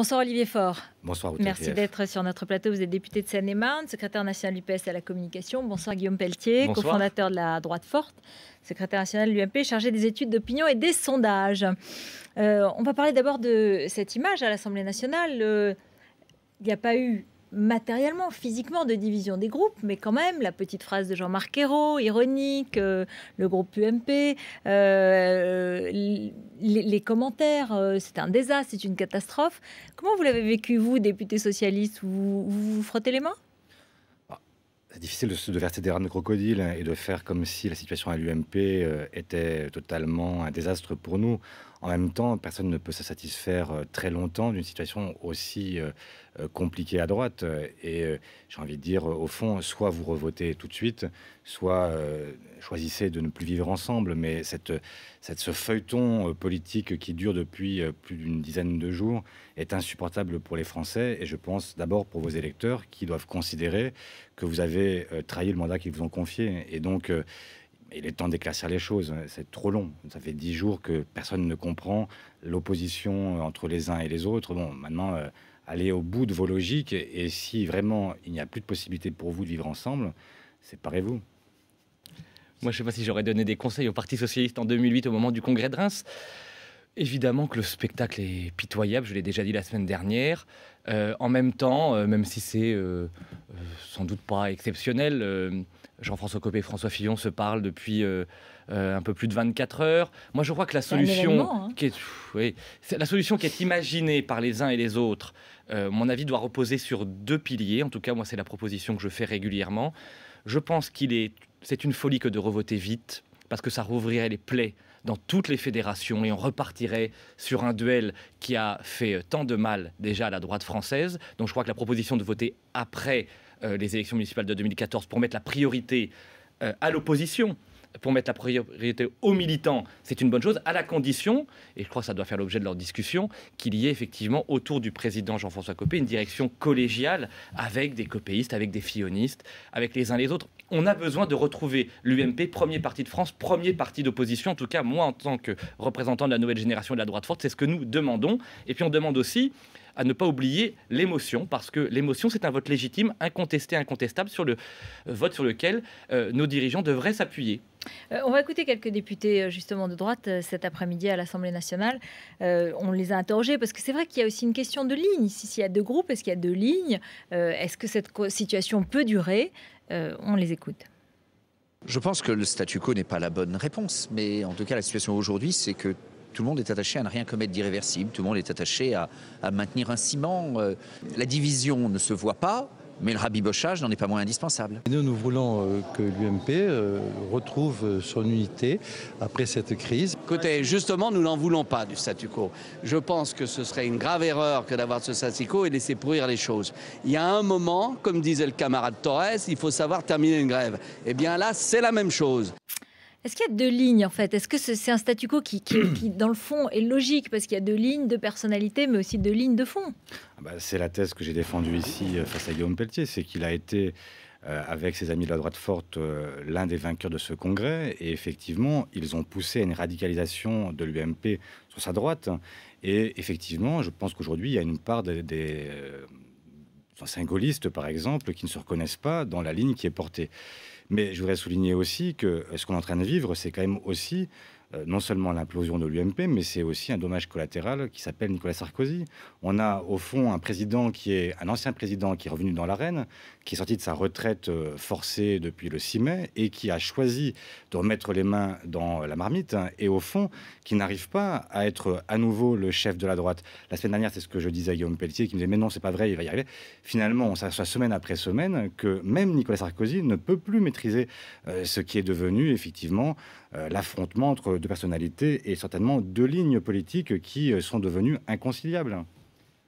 Bonsoir Olivier Faure. Bonsoir. Merci d'être sur notre plateau. Vous êtes député de Seine-et-Marne, secrétaire national du PS à la communication. Bonsoir Guillaume Pelletier, cofondateur de la Droite Forte, secrétaire national de l'UMP, chargé des études d'opinion et des sondages. On va parler d'abord de cette image à l'Assemblée nationale. Il n'y a pas eu matériellement, physiquement, de division des groupes, mais quand même, la petite phrase de Jean-Marc Ayrault, ironique, le groupe UMP, les commentaires, c'est un désastre, c'est une catastrophe. Comment vous l'avez vécu, vous, député socialiste? Vous vous frottez les mains? C'est difficile de verser des larmes de crocodile et de faire comme si la situation à l'UMP était totalement un désastre pour nous. En même temps, personne ne peut se satisfaire très longtemps d'une situation aussi compliquée à droite. Et j'ai envie de dire, au fond, soit vous revotez tout de suite, soit choisissez de ne plus vivre ensemble. Mais ce feuilleton politique qui dure depuis plus d'une dizaine de jours est insupportable pour les Français. Et je pense d'abord pour vos électeurs qui doivent considérer que vous avez trahi le mandat qu'ils vous ont confié. Et donc, il est temps d'éclaircir les choses. C'est trop long. Ça fait 10 jours que personne ne comprend l'opposition entre les uns et les autres. Bon, maintenant, allez au bout de vos logiques. Et si vraiment il n'y a plus de possibilité pour vous de vivre ensemble, séparez-vous. Moi, je ne sais pas si j'aurais donné des conseils au Parti socialiste en 2008 au moment du congrès de Reims. Évidemment que le spectacle est pitoyable, je l'ai déjà dit la semaine dernière. En même temps, même si c'est sans doute pas exceptionnel, Jean-François Copé et François Fillon se parlent depuis un peu plus de 24 heures. Moi, je crois que la solution, la solution qui est imaginée par les uns et les autres, mon avis, doit reposer sur deux piliers. En tout cas, moi, c'est la proposition que je fais régulièrement. Je pense c'est une folie que de revoter vite, parce que ça rouvrirait les plaies dans toutes les fédérations et on repartirait sur un duel qui a fait tant de mal déjà à la droite française. Donc je crois que la proposition de voter après les élections municipales de 2014 pour mettre la priorité à l'opposition, pour mettre la priorité aux militants, c'est une bonne chose, à la condition, et je crois que ça doit faire l'objet de leur discussion, qu'il y ait effectivement autour du président Jean-François Copé une direction collégiale avec des copéistes, avec des fillonistes, avec les uns les autres. On a besoin de retrouver l'UMP, premier parti de France, premier parti d'opposition. En tout cas, moi, en tant que représentant de la nouvelle génération de la droite forte, c'est ce que nous demandons. Et puis on demande aussi à ne pas oublier l'émotion, parce que l'émotion, c'est un vote légitime, incontesté, incontestable, sur le vote sur lequel nos dirigeants devraient s'appuyer. On va écouter quelques députés justement de droite cet après-midi à l'Assemblée nationale. On les a interrogés parce que c'est vrai qu'il y a aussi une question de ligne. Ici, s'il y a deux groupes, est-ce qu'il y a deux lignes? Est-ce que cette situation peut durer? On les écoute. Je pense que le statu quo n'est pas la bonne réponse. Mais en tout cas, la situation aujourd'hui, c'est que tout le monde est attaché à ne rien commettre d'irréversible. Tout le monde est attaché à maintenir un ciment. La division ne se voit pas, mais le rabibochage n'en est pas moins indispensable. Nous voulons que l'UMP retrouve son unité après cette crise. Écoutez, justement, nous n'en voulons pas du statu quo. Je pense que ce serait une grave erreur que d'avoir ce statu quo et laisser pourrir les choses. Il y a un moment, comme disait le camarade Torres, il faut savoir terminer une grève. Eh bien là, c'est la même chose. Est-ce qu'il y a deux lignes, en fait? Est-ce que c'est un statu quo qui, dans le fond, est logique? Parce qu'il y a deux lignes de personnalité, mais aussi deux lignes de fond. C'est la thèse que j'ai défendue ici face à Guillaume Pelletier. C'est qu'il a été, avec ses amis de la droite forte, l'un des vainqueurs de ce congrès. Et effectivement, ils ont poussé à une radicalisation de l'UMP sur sa droite. Et effectivement, je pense qu'aujourd'hui, il y a une part des gaullistes, par exemple, qui ne se reconnaissent pas dans la ligne qui est portée. Mais je voudrais souligner aussi que ce qu'on est en train de vivre, c'est quand même aussi non seulement l'implosion de l'UMP, mais c'est aussi un dommage collatéral qui s'appelle Nicolas Sarkozy. On a au fond un président qui est un ancien président qui est revenu dans l'arène, qui est sorti de sa retraite forcée depuis le 6 mai et qui a choisi de remettre les mains dans la marmite et au fond qui n'arrive pas à être à nouveau le chef de la droite. La semaine dernière, c'est ce que je disais à Guillaume Pelletier qui me disait mais non, c'est pas vrai, il va y arriver. Finalement, on s'aperçoit semaine après semaine que même Nicolas Sarkozy ne peut plus maîtriser ce qui est devenu effectivement l'affrontement entre deux personnalités et certainement deux lignes politiques qui sont devenues inconciliables.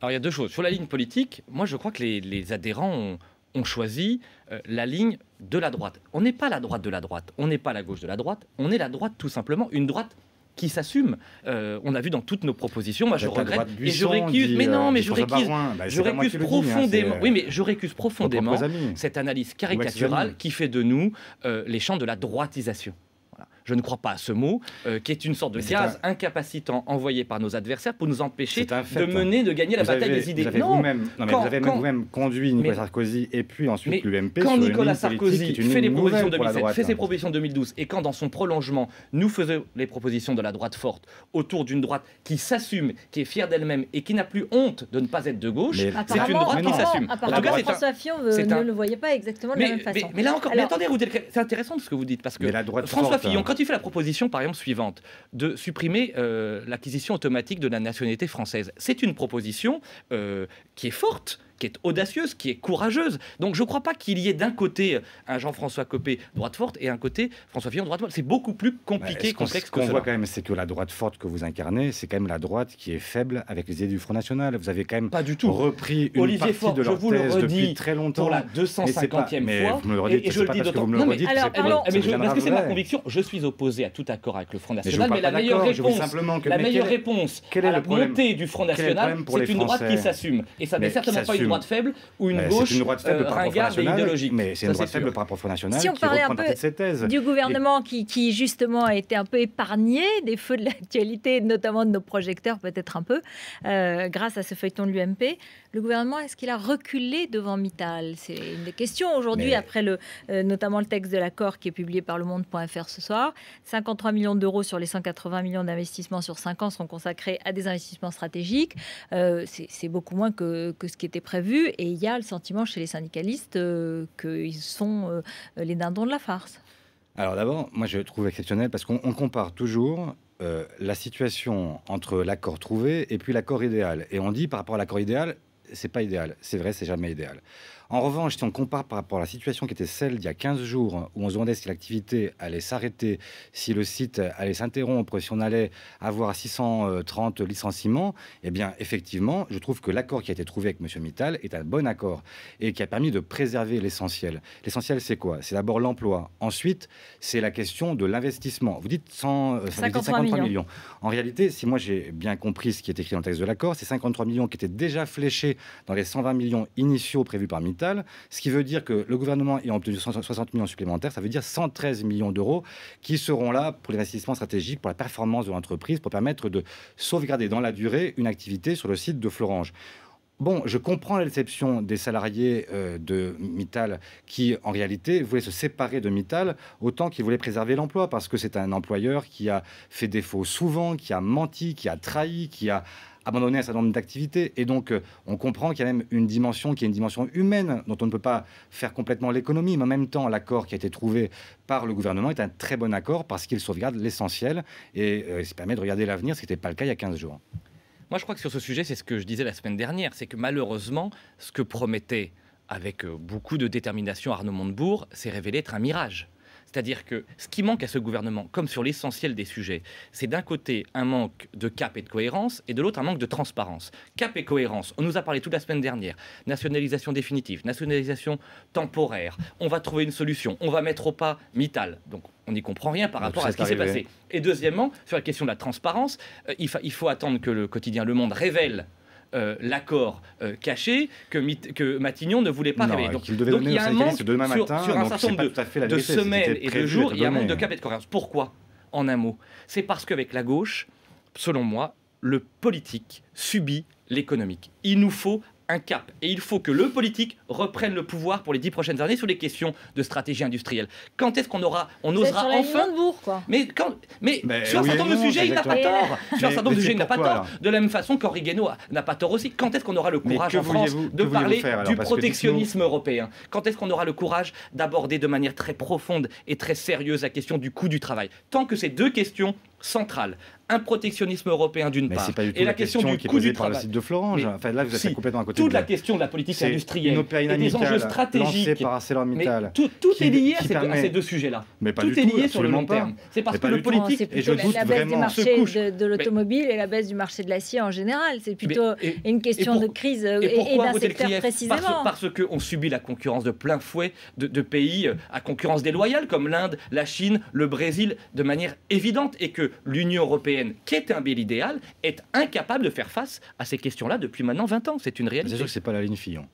Alors il y a deux choses. Sur la ligne politique, moi je crois que les adhérents ont choisi la ligne de la droite. On n'est pas la droite de la droite, on n'est pas la gauche de la droite, on est la droite tout simplement, une droite qui s'assume. On a vu dans toutes nos propositions. Moi, je regrette et je récuse. Mais non, mais je récuse profondément. Oui, mais je récuse profondément cette analyse caricaturale qui fait de nous les champs de la droitisation. Voilà. je ne crois pas à ce mot, qui est une sorte de gaz incapacitant envoyé par nos adversaires pour nous empêcher de gagner la bataille des idées. Vous avez vous-même conduit Nicolas Sarkozy et puis ensuite l'UMP. Quand Nicolas Sarkozy fait des propositions de 2007, fait ses propositions de 2012, et quand dans son prolongement, nous faisons les propositions de la droite forte autour d'une droite qui s'assume, qui est fière d'elle-même et qui n'a plus honte de ne pas être de gauche, c'est une droite qui s'assume. Apparemment, François Fillon ne le voyait pas exactement de la même façon. Mais là encore, attendez, c'est intéressant ce que vous dites, parce que François Fillon, quand il fait la proposition, par exemple, suivante, de supprimer l'acquisition automatique de la nationalité française, c'est une proposition qui est forte, qui est audacieuse, qui est courageuse. Donc je ne crois pas qu'il y ait d'un côté un Jean-François Copé droite forte et un côté François Fillon droite molle. C'est beaucoup plus compliqué, complexe que cela. Ce qu'on voit quand même, c'est que la droite forte que vous incarnez, c'est quand même la droite qui est faible avec les idées du Front National. Vous avez quand même pas du tout repris une Olivier partie Faure, de leur thèse depuis très longtemps. Pour la 250e fois. Vous me le redites, et je le dis d'autant plus. Parce que c'est ma conviction. Je suis opposé à tout accord avec le Front National, mais la meilleure réponse à la montée du Front National, c'est une droite qui s'assume. Et ça n'est certainement pas une droite faible ou une gauche ringarde et idéologique. Mais c'est une droite faible par rapport au Front National qui reprend partie de ses thèses. Du gouvernement qui justement a été un peu épargné des feux de l'actualité, notamment de nos projecteurs peut-être un peu, grâce à ce feuilleton de l'UMP. Le gouvernement, est-ce qu'il a reculé devant Mittal? C'est une des questions aujourd'hui, après notamment le texte de l'accord qui est publié par lemonde.fr ce soir. 53 millions d'euros sur les 180 millions d'investissements sur 5 ans seront consacrés à des investissements stratégiques. C'est beaucoup moins que ce qui était prévu. Et il y a le sentiment chez les syndicalistes qu'ils sont les dindons de la farce. Alors d'abord, moi je trouve exceptionnel parce qu'on compare toujours la situation entre l'accord trouvé et puis l'accord idéal. Et on dit par rapport à l'accord idéal, c'est pas idéal. C'est vrai, c'est jamais idéal. En revanche, si on compare par rapport à la situation qui était celle d'il y a 15 jours, où on se demandait si l'activité allait s'arrêter, si le site allait s'interrompre, si on allait avoir 630 licenciements, eh bien, effectivement, je trouve que l'accord qui a été trouvé avec M. Mittal est un bon accord et qui a permis de préserver l'essentiel. L'essentiel, c'est quoi? C'est d'abord l'emploi. Ensuite, c'est la question de l'investissement. Vous dites 53 millions. En réalité, si moi j'ai bien compris ce qui est écrit dans le texte de l'accord, c'est 53 millions qui étaient déjà fléchés dans les 120 millions initiaux prévus par Mittal. Ce qui veut dire que le gouvernement ayant obtenu 160 millions supplémentaires, ça veut dire 113 millions d'euros qui seront là pour l'investissement stratégique, pour la performance de l'entreprise, pour permettre de sauvegarder dans la durée une activité sur le site de Florange. Bon, je comprends la déception des salariés de Mittal qui, en réalité, voulaient se séparer de Mittal autant qu'ils voulaient préserver l'emploi, parce que c'est un employeur qui a fait défaut souvent, qui a menti, qui a trahi, qui a abandonné un certain nombre d'activités. Et donc, on comprend qu'il y a même une dimension qui est une dimension humaine dont on ne peut pas faire complètement l'économie. Mais en même temps, l'accord qui a été trouvé par le gouvernement est un très bon accord parce qu'il sauvegarde l'essentiel et ça permet de regarder l'avenir, ce qui n'était pas le cas il y a 15 jours. Moi, je crois que sur ce sujet, c'est ce que je disais la semaine dernière, c'est que malheureusement, ce que promettait avec beaucoup de détermination Arnaud Montebourg s'est révélé être un mirage. C'est-à-dire que ce qui manque à ce gouvernement, comme sur l'essentiel des sujets, c'est d'un côté un manque de cap et de cohérence, et de l'autre un manque de transparence. Cap et cohérence, on nous a parlé toute la semaine dernière. Nationalisation définitive, nationalisation temporaire. On va trouver une solution, on va mettre au pas Mittal. Donc on n'y comprend rien par rapport à ce qui s'est passé. Et deuxièmement, sur la question de la transparence, il faut attendre que le quotidien Le Monde révèle l'accord caché que Matignon ne voulait pas révéler. Donc il y a un manque sur un certain nombre de semaines et de jours, il y a un manque de cap et de cohérence. Pourquoi? En un mot, c'est parce qu'avec la gauche, selon moi, le politique subit l'économique. Il nous faut un cap. Et il faut que le politique reprenne le pouvoir pour les 10 prochaines années sur les questions de stratégie industrielle. Quand est-ce qu'on osera enfin... Mais sur un certain nombre de sujets, il n'a pas tort. Sur un certain nombre de sujets, il n'a pas tort. De la même façon qu'Henri Guénaud n'a pas tort aussi. Quand est-ce qu'on aura le courage en France de parler du protectionnisme européen? Quand est-ce qu'on aura le courage d'aborder de manière très profonde et très sérieuse la question du coût du travail? Tant que ces deux questions centrales, un protectionnisme européen d'une part, et la question du coût du travail. Par le site de Florange. Enfin, là, vous êtes complètement à côté. Toute la question de la politique industrielle et des enjeux stratégiques. Par ArcelorMittal. Tout est lié à ces deux sujets-là. Tout est lié sur le long terme. C'est parce que le politique... C'est plutôt la baisse du marché de l'automobile et la baisse du marché de l'acier en général. C'est plutôt une question de crise et d'un secteur précisément. Parce qu'on subit la concurrence de plein fouet de pays à concurrence déloyale comme l'Inde, la Chine, le Brésil, de manière évidente, et que l'Union européenne, qui est un bel idéal, est incapable de faire face à ces questions-là depuis maintenant 20 ans. C'est une réalité. C'est sûr que ce n'est pas la ligne Fillon.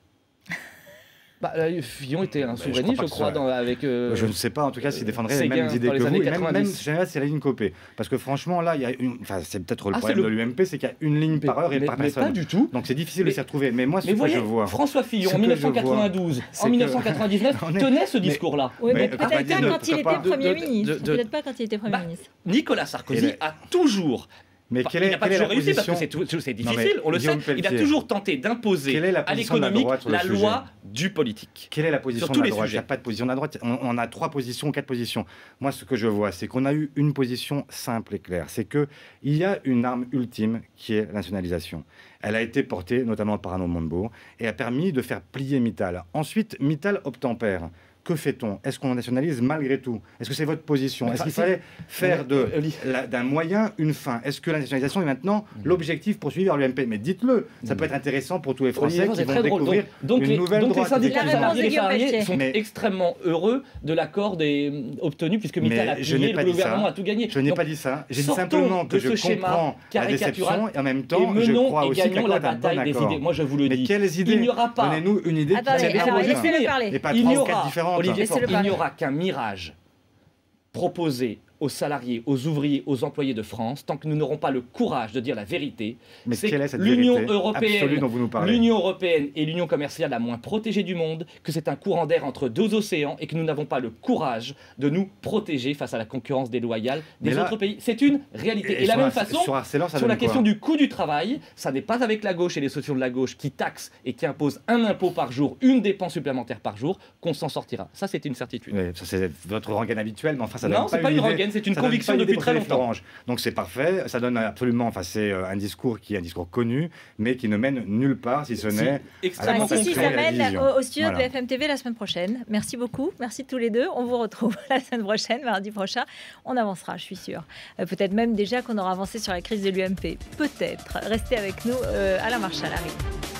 Fillon était un souverainiste, je crois, avec... Je ne sais pas, en tout cas, s'il défendrait les mêmes idées que vous, et même c'est la ligne Copé. Parce que franchement, là, il y a c'est peut-être le problème de l'UMP, c'est qu'il y a une ligne par heure et par personne. Mais pas du tout. Donc c'est difficile de s'y retrouver. Mais moi, ce que je vois... François Fillon, en 1992, en 1999, tenait ce discours-là. Oui, mais peut-être pas quand il était Premier ministre. Peut-être pas quand il était Premier ministre. Nicolas Sarkozy a toujours... Mais il n'a pas toujours réussi parce que c'est difficile, on le sait. Il a toujours tenté d'imposer à l'économique la loi du politique. Quelle est la position de la droite? Il n'y a pas de position de la droite. On a 3 positions, 4 positions. Moi, ce que je vois, c'est qu'on a eu une position simple et claire. C'est qu'il y a une arme ultime qui est la nationalisation. Elle a été portée notamment par Arnaud Montebourg et a permis de faire plier Mittal. Ensuite, Mittal obtempère. Que fait-on? Est-ce qu'on nationalise malgré tout? Est-ce que c'est votre position? Est-ce qu'il fallait faire d'un moyen une fin? Est-ce que la nationalisation est maintenant l'objectif poursuivi vers l'UMP? Mais dites-le, ça peut être intéressant pour tous les Français qui vont découvrir une nouvelle droite. Les syndicats salariés et les salariés sont extrêmement heureux de l'accord obtenu puisque Mittal a plié, le gouvernement a tout gagné. Je n'ai pas dit ça. J'ai dit simplement que je comprends la déception et en même temps, je crois aussi qu'il y a un bon accord. Moi, je vous le dis. Mais quelles idées? Il n'y aura pas. Donnez-nous une idée laissez-le et pas 3 ou 4 différentes. Olivier Faure, il n'y aura qu'un mirage proposé aux salariés, aux ouvriers, aux employés de France, tant que nous n'aurons pas le courage de dire la vérité. Mais c'est quelle est cette l'Union vérité européenne, dont vous nous parlez? l'Union européenne est l'union commerciale la moins protégée du monde, que c'est un courant d'air entre 2 océans et que nous n'avons pas le courage de nous protéger face à la concurrence déloyale des autres pays. C'est une réalité. Et de la même façon, sur la question du coût du travail, ça n'est pas avec la gauche et les solutions de la gauche qui taxent et qui imposent un impôt par jour, une dépense supplémentaire par jour, qu'on s'en sortira. Ça, c'est une certitude. Oui, ça, c'est votre rengaine habituelle, mais enfin, ça donne non, c'est pas une rengaine, c'est une conviction depuis très longtemps. Donc c'est parfait, ça donne absolument, c'est un discours qui est un discours connu, mais qui ne mène nulle part, si ce n'est extrêmement concret. Ça mène au studio de BFM TV la semaine prochaine. Merci beaucoup, merci tous les deux. On vous retrouve la semaine prochaine, mardi prochain. On avancera, je suis sûre. Peut-être même déjà qu'on aura avancé sur la crise de l'UMP. Peut-être. Restez avec nous, Alain Marchal arrive.